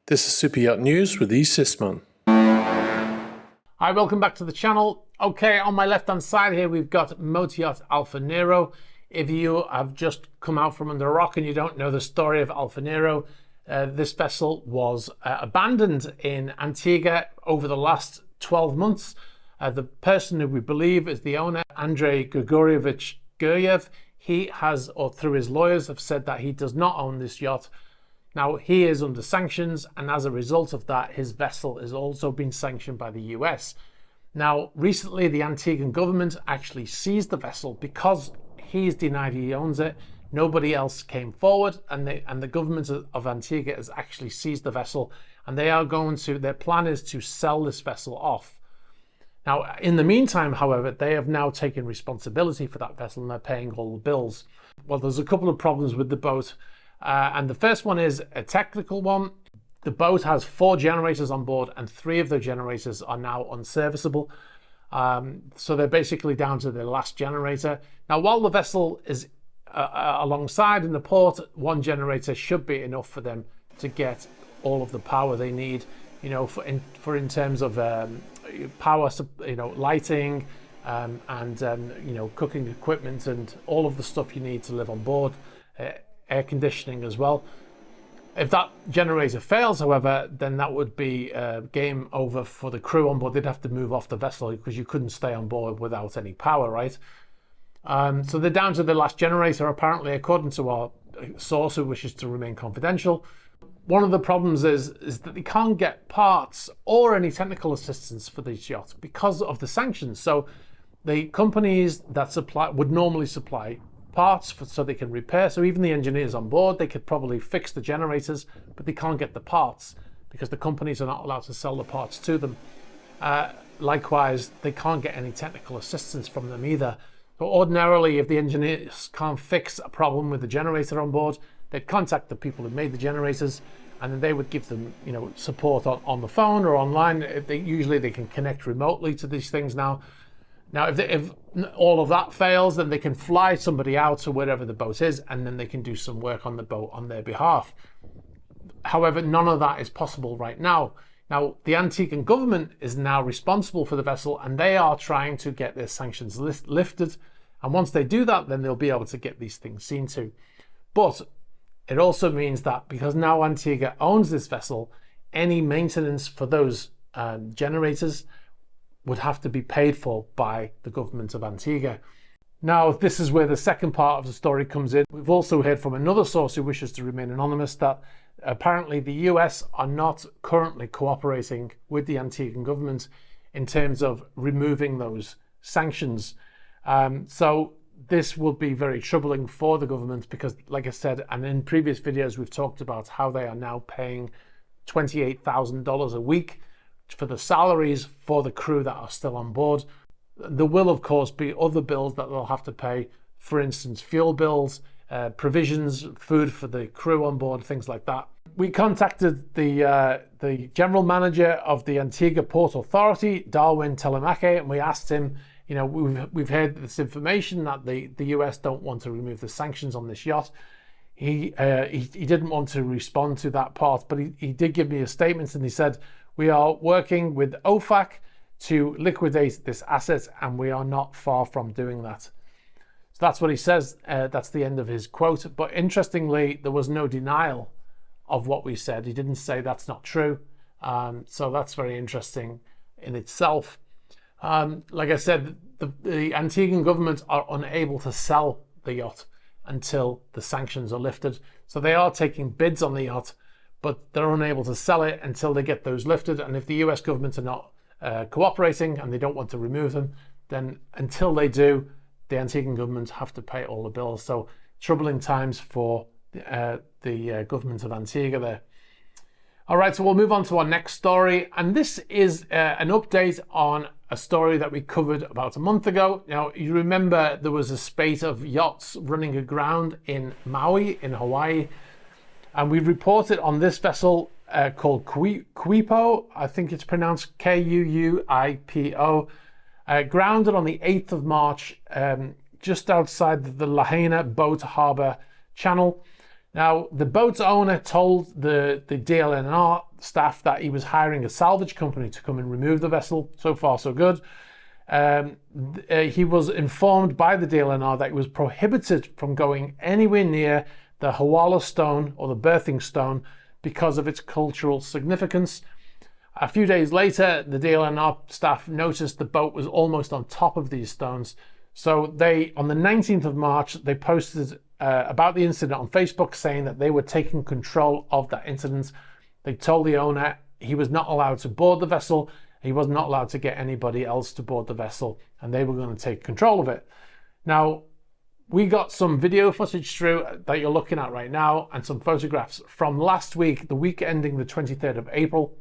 This is Super Yacht News with Sisman. Hi, welcome back to the channel. Okay, on my left-hand side here, we've got motor yacht Alfa Nero. If you have just come out from under a rock and you don't know the story of Alfa Nero, this vessel was abandoned in Antigua over the last 12 months. The person who we believe is the owner, Andrei Grigorievich Guryev, he has, or through his lawyers, have said that he does not own this yacht. Now, he is under sanctions, and as a result of that, his vessel has also been sanctioned by the US. Now, recently, the Antiguan government actually seized the vessel because he's denied he owns it. Nobody else came forward, and the government of Antigua has actually seized the vessel, and their plan is to sell this vessel off. Now, in the meantime, however, they have now taken responsibility for that vessel, and they're paying all the bills. Well, there's a couple of problems with the boat. And the first one is a technical one. The boat has 4 generators on board, and 3 of the generators are now unserviceable. So they're basically down to their last generator. Now, while the vessel is alongside in the port, 1 generator should be enough for them to get all of the power they need, you know, in terms of power, you know, lighting, and you know, cooking equipment and all of the stuff you need to live on board. Air conditioning as well. If that generator fails, however, then that would be game over for the crew on board. They'd have to move off the vessel because you couldn't stay on board without any power, right? So they're down to the last generator, apparently, according to our source, who wishes to remain confidential. One of the problems is that they can't get parts or any technical assistance for these yachts because of the sanctions. So the companies that would normally supply parts so they can repair. So even the engineers on board, they could probably fix the generators, but they can't get the parts because the companies are not allowed to sell the parts to them. Likewise, they can't get any technical assistance from them either. So ordinarily, if the engineers can't fix a problem with the generator on board, they'd contact the people who made the generators, and then they would give them, you know, support on the phone or online. Usually they can connect remotely to these things now. Now, if all of that fails, then they can fly somebody out to wherever the boat is, and then they can do some work on the boat on their behalf. However, none of that is possible right now. Now, the Antiguan government is now responsible for the vessel, and they are trying to get their sanctions lifted. And once they do that, then they'll be able to get these things seen to. But it also means that because now Antigua owns this vessel, any maintenance for those generators would have to be paid for by the government of Antigua. Now, this is where the second part of the story comes in. We've also heard from another source who wishes to remain anonymous that apparently the US are not currently cooperating with the Antiguan government in terms of removing those sanctions. So this will be very troubling for the government because, like I said, and in previous videos, we've talked about how they are now paying $28,000 a week for the salaries for the crew that are still on board. There will, of course, be other bills that they'll have to pay. For instance, fuel bills, provisions, food for the crew on board, things like that. We contacted the general manager of the Antigua Port Authority, Darwin Telemake, and we asked him, you know, we've heard this information that the US don't want to remove the sanctions on this yacht. He didn't want to respond to that part, but he did give me a statement, and he said, we are working with OFAC to liquidate this asset, and we are not far from doing that. So that's what he says. That's the end of his quote. But interestingly, there was no denial of what we said. He didn't say that's not true. So that's very interesting in itself. Like I said, the Antiguan government are unable to sell the yacht until the sanctions are lifted. So they are taking bids on the yacht, but they're unable to sell it until they get those lifted. And if the US government are not cooperating and they don't want to remove them, then until they do, the Antiguan government have to pay all the bills. So troubling times for the government of Antigua there. All right, so we'll move on to our next story. And this is an update on a story that we covered about a month ago. Now, you remember there was a spate of yachts running aground in Maui, in Hawaii. And we reported on this vessel called Quipo. I think it's pronounced Kuuipo. Grounded on the 8th of March, just outside the Lahaina Boat Harbor Channel. Now, the boat's owner told the DLNR staff that he was hiring a salvage company to come and remove the vessel. So far, so good. He was informed by the DLNR that he was prohibited from going anywhere near the Hawai'i stone or the birthing stone because of its cultural significance. A few days later, the DLNR staff noticed the boat was almost on top of these stones. So they, on the 19th of March, they posted about the incident on Facebook, saying that they were taking control of that incident. They told the owner he was not allowed to board the vessel. He was not allowed to get anybody else to board the vessel, and they were going to take control of it. Now, we got some video footage through that you're looking at right now, and some photographs from last week, the week ending the 23rd of April,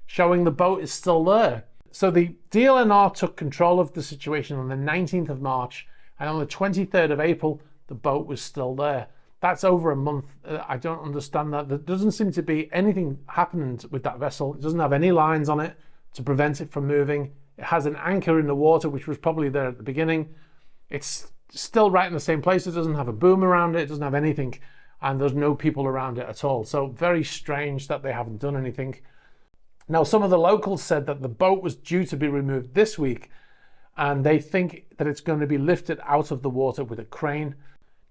showing the boat is still there. So the DLNR took control of the situation on the 19th of March, and on the 23rd of April, the boat was still there. That's over a month. I don't understand that. There doesn't seem to be anything happening with that vessel. It doesn't have any lines on it to prevent it from moving. It has an anchor in the water, which was probably there at the beginning. It's still right in the same place. It doesn't have a boom around it. It doesn't have anything. And there's no people around it at all. So very strange that they haven't done anything. Now, some of the locals said that the boat was due to be removed this week, and they think that it's going to be lifted out of the water with a crane.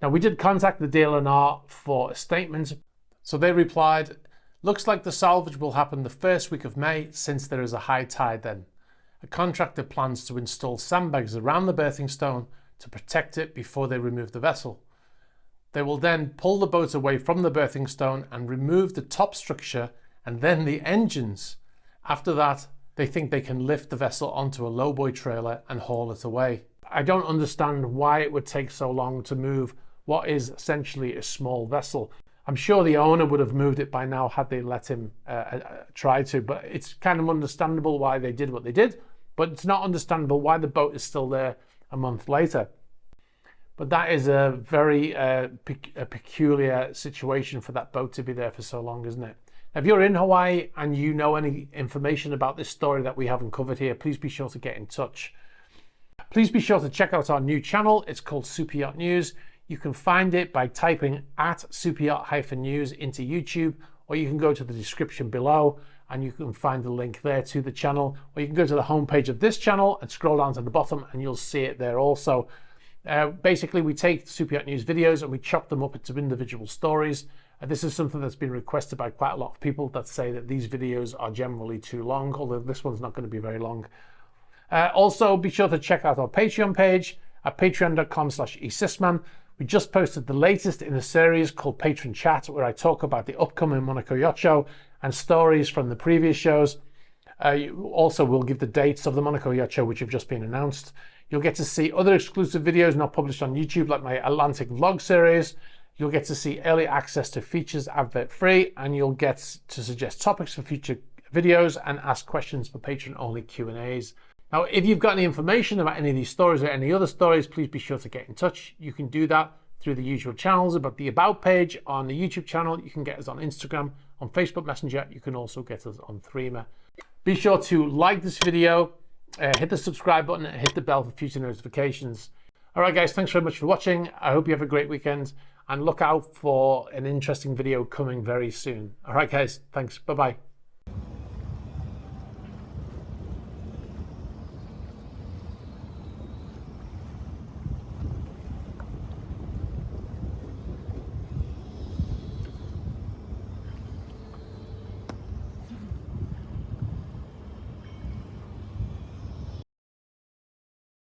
Now, we did contact the DLNR for a statement. So they replied, "Looks like the salvage will happen the first week of May, since there is a high tide then. A contractor plans to install sandbags around the berthing stone to protect it before they remove the vessel. They will then pull the boat away from the berthing stone and remove the top structure and then the engines. After that, they think they can lift the vessel onto a lowboy trailer and haul it away." I don't understand why it would take so long to move what is essentially a small vessel. I'm sure the owner would have moved it by now had they let him try to, but it's kind of understandable why they did what they did, but it's not understandable why the boat is still there a month later. But that is a very peculiar situation for that boat to be there for so long, isn't it? Now, if you're in Hawaii and you know any information about this story that we haven't covered here, please be sure to get in touch. Please be sure to check out our new channel. It's called Super Yacht News. You can find it by typing at superyacht-news into YouTube, or you can go to the description below and you can find the link there to the channel, or you can go to the homepage of this channel and scroll down to the bottom and you'll see it there also. Basically, we take Super Yacht News videos and we chop them up into individual stories. This is something that's been requested by quite a lot of people that say that these videos are generally too long, although this one's not going to be very long. Also, be sure to check out our Patreon page at patreon.com/esysman. We just posted the latest in a series called Patron Chat, where I talk about the upcoming Monaco Yacht Show and stories from the previous shows. Also, we'll give the dates of the Monaco Yacht Show, which have just been announced. You'll get to see other exclusive videos not published on YouTube, like my Atlantic vlog series. You'll get to see early access to features advert-free, and you'll get to suggest topics for future videos and ask questions for patron-only Q&As. Now, if you've got any information about any of these stories or any other stories, please be sure to get in touch. You can do that through the usual channels, about the About page on the YouTube channel. You can get us on Instagram, on Facebook Messenger. You can also get us on Threema. Be sure to like this video, hit the subscribe button, and hit the bell for future notifications. All right, guys, thanks very much for watching. I hope you have a great weekend, and look out for an interesting video coming very soon. All right, guys, thanks. Bye-bye.